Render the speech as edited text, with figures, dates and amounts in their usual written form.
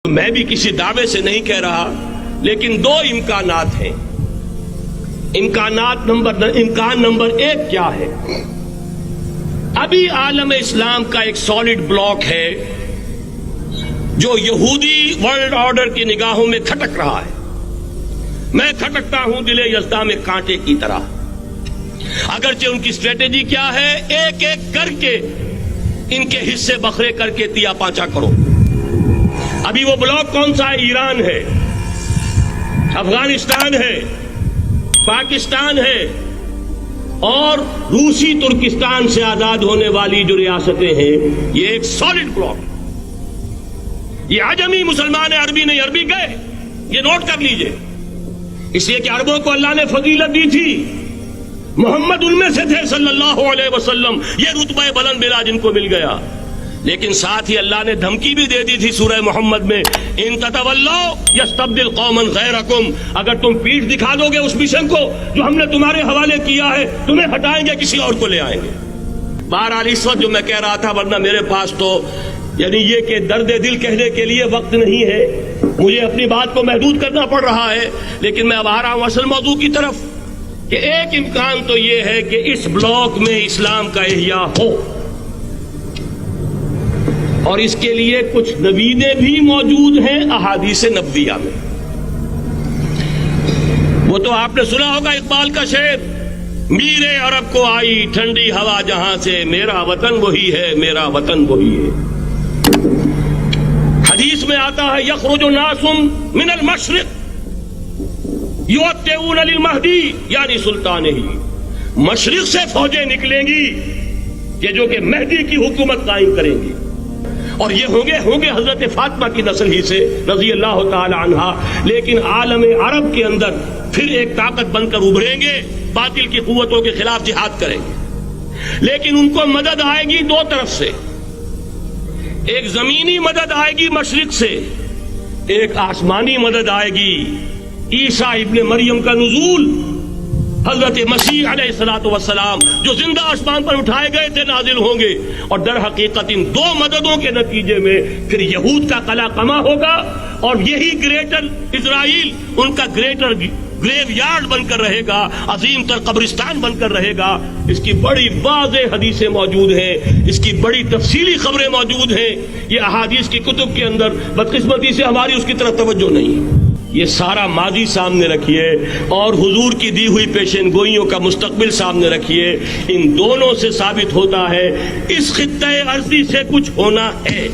میں بھی کسی دعوے سے نہیں کہہ رہا، لیکن دو امکانات ہیں۔ امکان نمبر ایک کیا ہے؟ ابھی عالم اسلام کا ایک سالڈ بلاک ہے جو یہودی ورلڈ آرڈر کی نگاہوں میں کھٹک رہا ہے۔ میں کھٹکتا ہوں دل یزداں میں کانٹے کی طرح۔ اگرچہ ان کی اسٹریٹجی کیا ہے؟ ایک ایک کر کے ان کے حصے بکھرے کر کے تیا پانچا کرو۔ ابھی وہ بلاک کون سا ہے؟ ایران ہے، افغانستان ہے، پاکستان ہے اور روسی ترکستان سے آزاد ہونے والی جو ریاستیں ہیں، یہ ایک سالڈ بلاک۔ یہ عجمی مسلمان عربی نہیں، عربی گئے، یہ نوٹ کر لیجئے، اس لیے کہ عربوں کو اللہ نے فضیلت دی تھی، محمد ان میں سے تھے صلی اللہ علیہ وسلم، یہ رتبہ بلند ملا جن کو مل گیا۔ لیکن ساتھ ہی اللہ نے دھمکی بھی دے دی تھی سورہ محمد میں، ان تتولوا یستبدل قوما غیرکم، اگر تم پیٹھ دکھا دو گے اس مشن کو جو ہم نے تمہارے حوالے کیا ہے، تمہیں ہٹائیں گے، کسی اور کو لے آئیں گے۔ بہرحال اس وقت جو میں کہہ رہا تھا، ورنہ میرے پاس تو یہ کہ درد دل کہنے کے لیے وقت نہیں ہے، مجھے اپنی بات کو محدود کرنا پڑ رہا ہے، لیکن میں اب آ رہا ہوں اصل موضوع کی طرف کہ ایک امکان تو یہ ہے کہ اس بلاک میں اسلام کا احیاء ہو، اور اس کے لیے کچھ نویدیں بھی موجود ہیں احادیث نبویہ میں۔ وہ تو آپ نے سنا ہوگا اقبال کا شعر، میرے عرب کو آئی ٹھنڈی ہوا جہاں سے، میرا وطن وہی ہے، میرا وطن وہی ہے۔ حدیث میں آتا ہے یخرج ناس من المشرق یؤتون للمہدی، یعنی سلطان ہی، مشرق سے فوجیں نکلیں گی کہ جو کہ مہدی کی حکومت قائم کریں گی، اور یہ ہوں گے حضرت فاطمہ کی نسل ہی سے رضی اللہ تعالی عنہا، لیکن عالم عرب کے اندر پھر ایک طاقت بن کر ابھریں گے، باطل کی قوتوں کے خلاف جہاد کریں گے، لیکن ان کو مدد آئے گی دو طرف سے، ایک زمینی مدد آئے گی مشرق سے، ایک آسمانی مدد آئے گی۔ عیسیٰ ابن مریم کا نزول، حضرت مسیح علیہ الصلوۃ والسلام جو زندہ آسمان پر اٹھائے گئے تھے، نازل ہوں گے، اور در حقیقت ان دو مددوں کے نتیجے میں پھر یہود کا قلع قمع ہوگا، اور یہی گریٹر اسرائیل ان کا گریٹر گریو یارڈ بن کر رہے گا، عظیم تر قبرستان بن کر رہے گا۔ اس کی بڑی واضح حدیثیں موجود ہیں، اس کی بڑی تفصیلی خبریں موجود ہیں، یہ احادیث کی کتب کے اندر، بدقسمتی سے ہماری اس کی طرف توجہ نہیں۔ یہ سارا ماضی سامنے رکھیے اور حضور کی دی ہوئی پیشین گوئیوں کا مستقبل سامنے رکھیے، ان دونوں سے ثابت ہوتا ہے اس خطۂ ارضی سے کچھ ہونا ہے۔